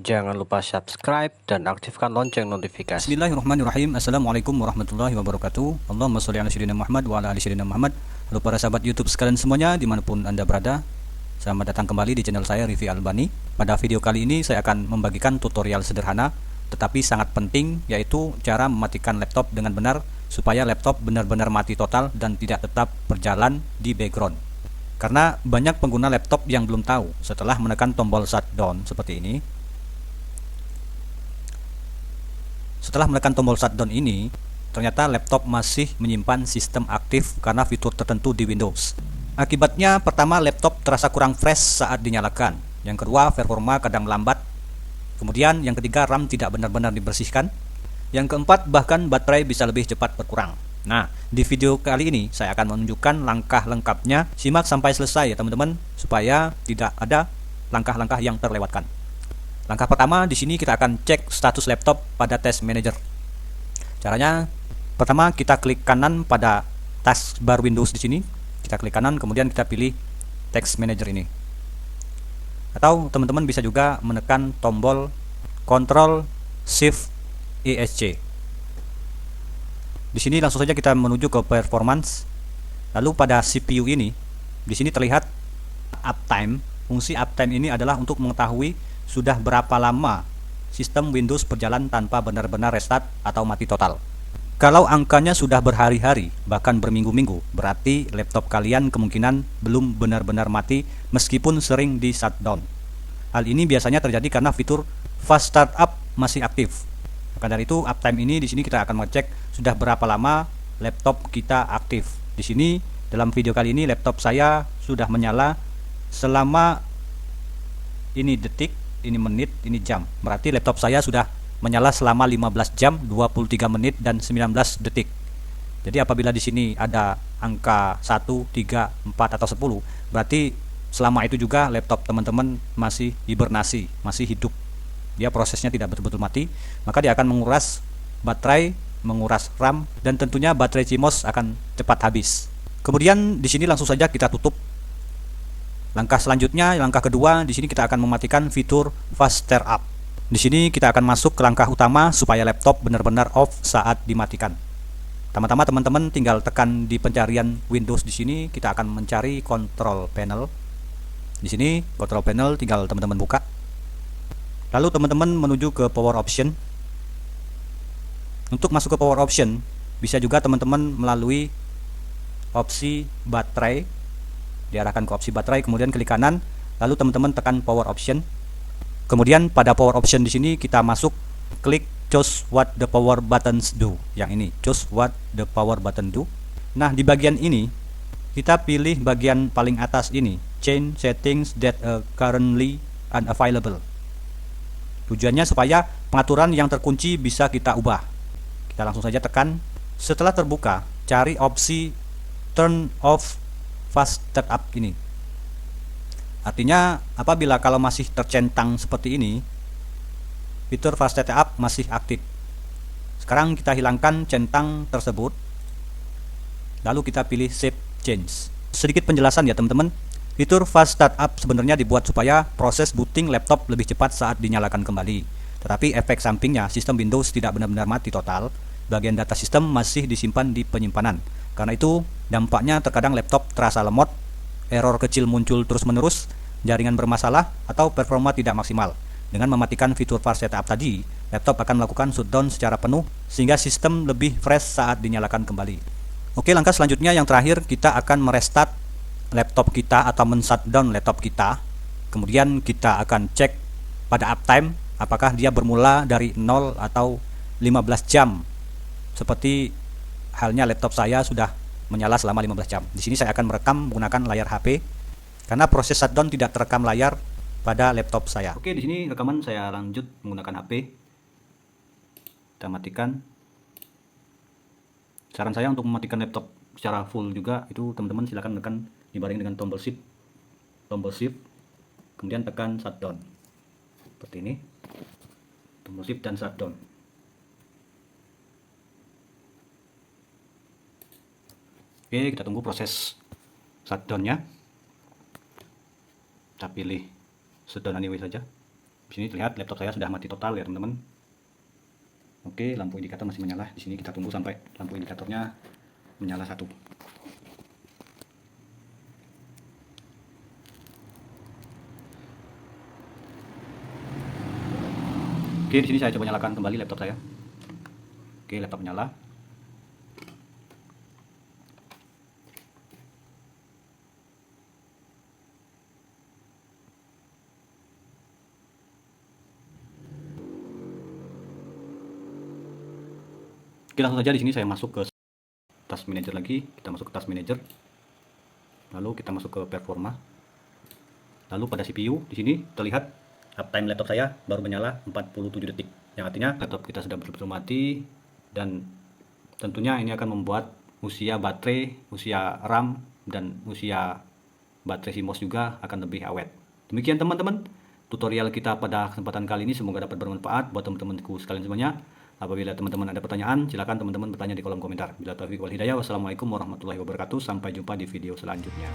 Jangan lupa subscribe dan aktifkan lonceng notifikasi. Bismillahirrahmanirrahim. Assalamualaikum warahmatullahi wabarakatuh. Allahumma sholli ala sayyidina Muhammad wa ala ali sayyidina Muhammad. Halo para sahabat YouTube sekalian semuanya dimanapun Anda berada. Selamat datang kembali di channel saya Rivi Albani. Pada video kali ini saya akan membagikan tutorial sederhana tetapi sangat penting, yaitu cara mematikan laptop dengan benar supaya laptop benar-benar mati total dan tidak tetap berjalan di background. Karena banyak pengguna laptop yang belum tahu setelah menekan tombol shutdown seperti ini. Setelah menekan tombol shutdown ini, ternyata laptop masih menyimpan sistem aktif karena fitur tertentu di Windows. Akibatnya, pertama, laptop terasa kurang fresh saat dinyalakan. Yang kedua, performa kadang melambat. Kemudian, yang ketiga, RAM tidak benar-benar dibersihkan. Yang keempat, bahkan baterai bisa lebih cepat berkurang. Nah, di video kali ini saya akan menunjukkan langkah lengkapnya. Simak sampai selesai ya teman-teman, supaya tidak ada langkah-langkah yang terlewatkan. Langkah pertama, di sini kita akan cek status laptop pada Task Manager. Caranya, pertama kita klik kanan pada taskbar Windows di sini. Kita klik kanan, kemudian kita pilih Task Manager ini. Atau teman-teman bisa juga menekan tombol Ctrl Shift ESC. Di sini langsung saja kita menuju ke performance. Lalu pada CPU ini, di sini terlihat uptime. Fungsi uptime ini adalah untuk mengetahui sudah berapa lama sistem Windows berjalan tanpa benar-benar restart atau mati total. Kalau angkanya sudah berhari-hari, bahkan berminggu-minggu, berarti laptop kalian kemungkinan belum benar-benar mati meskipun sering di shutdown. Hal ini biasanya terjadi karena fitur Fast Startup masih aktif. Maka dari itu, uptime ini di sini kita akan mengecek sudah berapa lama laptop kita aktif. Di sini dalam video kali ini laptop saya sudah menyala selama ini detik, ini menit, ini jam. Berarti laptop saya sudah menyala selama 15 jam, 23 menit dan 19 detik. Jadi apabila di sini ada angka 1, 3, 4 atau 10, berarti selama itu juga laptop teman-teman masih hibernasi, masih hidup. Dia prosesnya tidak betul-betul mati, maka dia akan menguras baterai, menguras RAM, dan tentunya baterai CMOS akan cepat habis. Kemudian di sini langsung saja kita tutup. Langkah selanjutnya, langkah kedua, di sini kita akan mematikan fitur Fast Startup. Di sini kita akan masuk ke langkah utama supaya laptop benar-benar off saat dimatikan. Pertama-tama teman-teman tinggal tekan di pencarian Windows di sini, kita akan mencari Control Panel. Di sini Control Panel tinggal teman-teman buka. Lalu teman-teman menuju ke Power Option. Untuk masuk ke Power Option, bisa juga teman-teman melalui opsi baterai. Diarahkan ke opsi baterai, kemudian klik kanan, lalu teman-teman tekan Power Option. Kemudian pada Power Option di sini kita masuk klik Choose what the power buttons do. Yang ini, Choose what the power button do. Nah, di bagian ini kita pilih bagian paling atas ini, Change settings that are currently unavailable. Tujuannya supaya pengaturan yang terkunci bisa kita ubah. Kita langsung saja tekan. Setelah terbuka, cari opsi Turn off Fast Startup ini. Artinya apabila kalau masih tercentang seperti ini, fitur Fast Startup masih aktif. Sekarang kita hilangkan centang tersebut, lalu kita pilih Save Change. Sedikit penjelasan ya teman-teman. Fitur Fast Startup sebenarnya dibuat supaya proses booting laptop lebih cepat saat dinyalakan kembali. Tetapi efek sampingnya, sistem Windows tidak benar-benar mati total. Bagian data sistem masih disimpan di penyimpanan. Karena itu, dampaknya terkadang laptop terasa lemot, error kecil muncul terus-menerus, jaringan bermasalah, atau performa tidak maksimal. Dengan mematikan fitur Fast Startup tadi, laptop akan melakukan shutdown secara penuh, sehingga sistem lebih fresh saat dinyalakan kembali. Oke, langkah selanjutnya yang terakhir, kita akan merestart laptop kita atau men-shutdown laptop kita. Kemudian kita akan cek pada uptime, apakah dia bermula dari 0 atau 15 jam. Seperti halnya laptop saya sudah menyala selama 15 jam. Di sini saya akan merekam menggunakan layar HP karena proses shutdown tidak terekam layar pada laptop saya. Oke, di sini rekaman saya lanjut menggunakan HP. Kita matikan. Saran saya untuk mematikan laptop secara full juga itu teman-teman silakan tekan dibarengi dengan tombol shift, kemudian tekan shutdown. Seperti ini. Tombol shift dan shutdown. Oke, kita tunggu proses shutdown-nya. Kita pilih shutdown anyway saja. Di sini terlihat laptop saya sudah mati total ya teman-teman. Oke, lampu indikator masih menyala. Di sini kita tunggu sampai lampu indikatornya menyala 1. Oke, di sini saya coba nyalakan kembali laptop saya. Oke, laptop menyala. Oke, langsung saja di sini saya masuk ke task manager lagi. Kita masuk ke task manager. Lalu kita masuk ke performa. Lalu pada CPU di sini terlihat uptime laptop saya baru menyala 47 detik. Yang artinya laptop kita sudah betul-betul mati, dan tentunya ini akan membuat usia baterai, usia RAM, dan usia baterai CMOS juga akan lebih awet. Demikian teman-teman tutorial kita pada kesempatan kali ini, semoga dapat bermanfaat buat teman-temanku sekalian semuanya. Apabila teman-teman ada pertanyaan, silakan teman-teman bertanya di kolom komentar. Bila taufiq wal hidayah, wassalamualaikum warahmatullahi wabarakatuh. Sampai jumpa di video selanjutnya.